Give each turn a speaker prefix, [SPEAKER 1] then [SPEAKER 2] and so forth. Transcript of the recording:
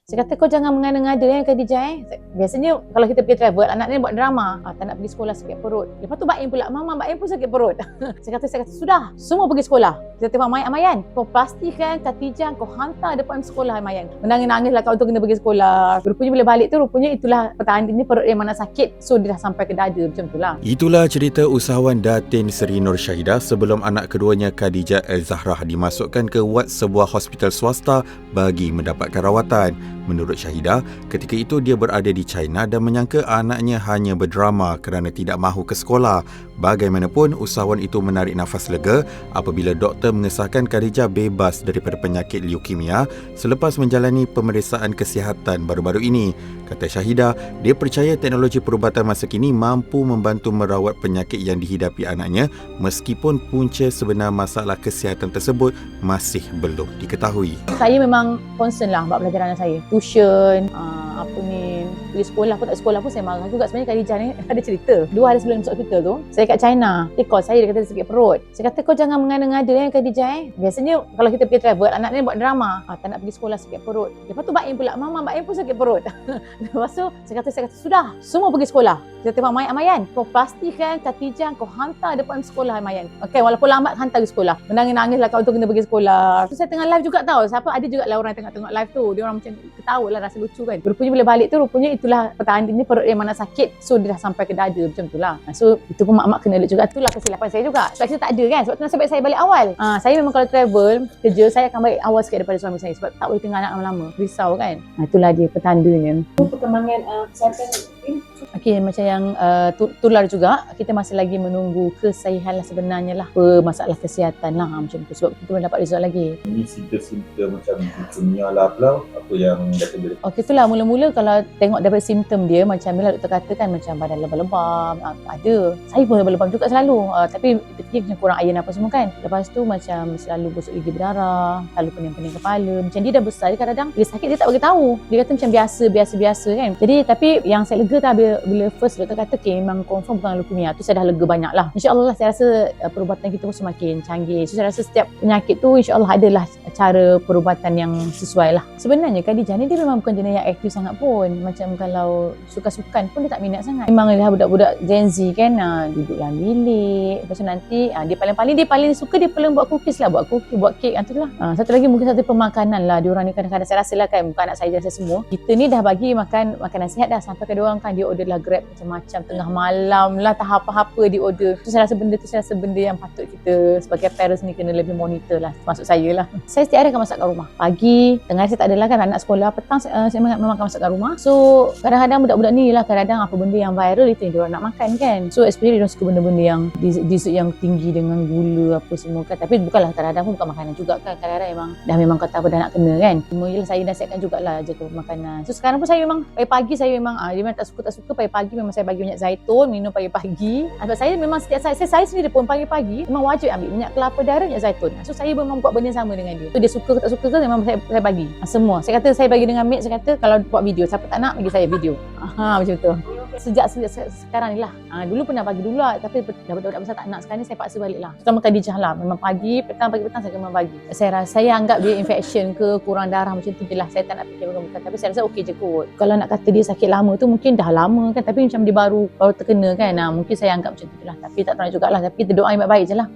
[SPEAKER 1] Saya kata kau jangan mengada-ngada Khadijah. Biasanya kalau kita pergi travel, anak ni buat drama. Tak nak pergi sekolah sakit perut. Lepas tu Mbak Im pula, Mama Mbak Im pun sakit perut. Saya kata sudah, semua pergi sekolah. Kita tengok Amayan, kau pastikan Khadijah kau hantar depan sekolah Amayan. Menangis-nangis lah kau tu kena pergi sekolah. Rupanya bila balik tu, rupanya itulah pertandanya perut yang mana sakit. So dia dah sampai ke dada macam tu lah.
[SPEAKER 2] Itulah cerita usahawan Datin Seri Nur Syahidah sebelum anak keduanya Khadijah El-Zahrah dimasukkan ke wad sebuah hospital swasta bagi mendapatkan rawatan. Menurut Syahidah, ketika itu dia berada di China dan menyangka anaknya hanya berdrama kerana tidak mahu ke sekolah. Bagaimanapun, usahawan itu menarik nafas lega apabila doktor mengesahkan Khadijah bebas daripada penyakit leukemia selepas menjalani pemeriksaan kesihatan baru-baru ini. Kata Syahidah, dia percaya teknologi perubatan masa kini mampu membantu merawat penyakit yang dihidapi anaknya meskipun punca sebenar masalah kesihatan tersebut masih belum diketahui.
[SPEAKER 1] Saya memang concern lah buat pelajaran anak saya. Tuition, pergi sekolah pun tak sekolah pun saya marah juga. Sebenarnya Khadijah ni ada cerita. 2 hari sebelum masuk hospital tu, saya kat China. Dia call saya, dia kata dia sakit perut. Saya kata kau jangan mengada-ngada Khadijah. Biasanya kalau kita pergi travel, anak ni buat drama. Tak nak pergi sekolah sakit perut. Lepas tu Mbak Im pula, Mama Mbak Im pun sakit perut. Lepas tu saya kata sudah, semua pergi sekolah. Kita tengok Amayan, kau pastikan Khadijah kau hantar depan sekolah Amayan. Okey, walaupun lambat hantar ke sekolah. Menangis-nangis lah kau tu kena pergi sekolah. Tu saya tengah live juga tau. Siapa ada juga lah orang tengok live tu. Dia orang macam ketawa lah, rasa lucu kan. Rupanya bila balik tu, rupanya itulah pertandanya perut yang mana sakit. So dia dah sampai ke dada macam tu lah. So itu pun mak-mak kena elok juga. Itulah kesilapan saya juga. Sebab kita tak ada kan. Sebab tu nasib baik saya balik awal. Saya memang kalau travel kerja, saya akan balik awal sikit daripada suami saya. Sebab tak boleh tinggal anak lama-lama. Risau kan. Itulah dia petandanya.
[SPEAKER 3] Perkembangan kesihatan ini.
[SPEAKER 1] Okey, macam yang tular juga, kita masih lagi menunggu kesahihan lah sebenarnya lah masalah kesihatan lah macam tu. Sebab kita belum dapat result lagi.
[SPEAKER 4] Ini simptom-simptom macam leukemia lah pula, apa yang doktor boleh?
[SPEAKER 1] Okey, itulah mula-mula kalau tengok daripada simptom dia, macam bila doktor kata kan macam badan lebam-lebam, ada. Saya pun lebam-lebam juga selalu. Tapi fikir macam kurang iron apa semua kan. Lepas tu macam selalu gosok gigi berdarah, selalu pening-pening kepala. Macam dia dah besar, dia kadang-kadang bila sakit dia tak bagi tahu. Dia kata macam biasa kan. Jadi tapi yang saya lega tak bila first doktor kata memang confirm bukan leukemia, tu saya dah lega banyak lah. InsyaAllah saya rasa perubatan kita pun semakin canggih. So saya rasa setiap penyakit tu insyaAllah adalah cara perubatan yang sesuai lah. Sebenarnya Khadijah ni dia memang bukan jenis yang aktif sangat pun. Macam kalau suka-sukan pun dia tak minat sangat. Memang dah budak-budak Gen Z kan, duduk dalam bilik. Lepas tu nanti dia paling suka dia paling buat cookies lah, buat kek tu lah. Satu lagi mungkin satu pemakanan lah. Diorang ni kadang-kadang saya rasa lah kan, bukan anak saya je semua. Kita ni dah bagi makan makanan sihat dah, sampai ke diorang kan dia order lah Grab macam-macam, tengah malam lah, tak apa-apa dia order. Saya rasa benda yang patut kita sebagai parents ni kena lebih monitor lah, termasuk saya lah. Saya setiap hari akan masak kat rumah. Pagi, tengah hari saya tak adalah kan anak sekolah, petang saya memang akan masak kat rumah. So kadang-kadang budak-budak ni lah, kadang-kadang apa benda yang viral itu yang diorang nak makan kan. So especially diorang suka benda-benda yang dessert yang tinggi dengan gula apa semua kan. Tapi bukanlah, kadang-kadang pun bukan makanan juga kan. Kadang-kadang memang kata apa dah nak kena kan. Cuma yelah saya nasihatkan jugalah jaga makanan. So sekarang pun saya memang pagi-pagi saya memang dia memang tak suka pagi-pagi memang saya bagi minyak zaitun, minum pagi-pagi. Sebab saya memang setiap saya sendiri pun pagi-pagi memang wajib ambil minyak kelapa darah, minyak zaitun. So saya memang buat benda yang sama dengan dia. So dia suka ke tak suka ke memang saya bagi. Semua. Saya kata saya bagi dengan mate, saya kata kalau buat video, siapa tak nak bagi saya video. Macam tu. Sejak sekarang ni lah. Dulu pernah bagi dulu lah, tapi dah budak-budak besar tak nak. Sekarang ni saya paksa balik lah. Terutama Khadijah lah. Memang pagi petang saya memang bagi. Saya anggap dia infection ke kurang darah macam tu je lah. Saya tak nak fikir bukan. Tapi saya rasa okey je kot. Kalau nak kata dia sakit lama tu mungkin dah lama kan. Tapi macam dia baru terkena kan. Mungkin saya anggap macam tu je lah. Tapi tak tahu jugalah. Tapi kita doa yang baik-baik je lah.